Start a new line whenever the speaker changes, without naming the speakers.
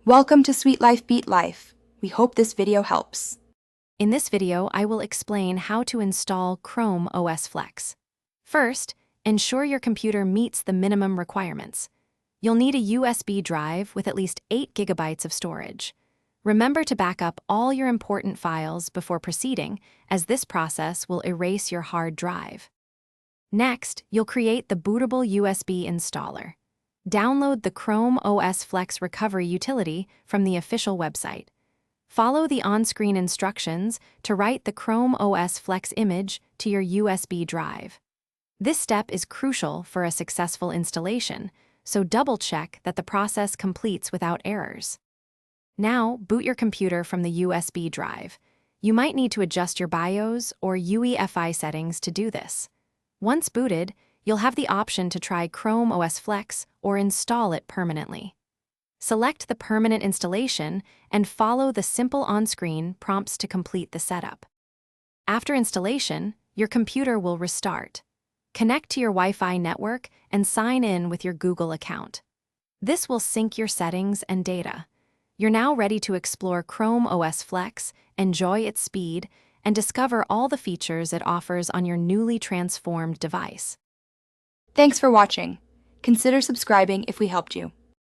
Welcome to Sweet Life Beat Life. We hope this video helps.
In this video, I will explain how to install Chrome OS Flex. First, ensure your computer meets the minimum requirements. You'll need a USB drive with at least 8 GB of storage. Remember to back up all your important files before proceeding, as this process will erase your hard drive. Next, you'll create the bootable USB installer. Download the Chrome OS Flex Recovery utility from the official website. Follow the on-screen instructions to write the Chrome OS Flex image to your USB drive. This step is crucial for a successful installation, so double-check that the process completes without errors. Now, boot your computer from the USB drive. You might need to adjust your BIOS or UEFI settings to do this. Once booted, you'll have the option to try Chrome OS Flex or install it permanently. Select the permanent installation and follow the simple on-screen prompts to complete the setup. After installation, your computer will restart. Connect to your Wi-Fi network and sign in with your Google account. This will sync your settings and data. You're now ready to explore Chrome OS Flex, enjoy its speed, and discover all the features it offers on your newly transformed device.
Thanks for watching. Consider subscribing if we helped you.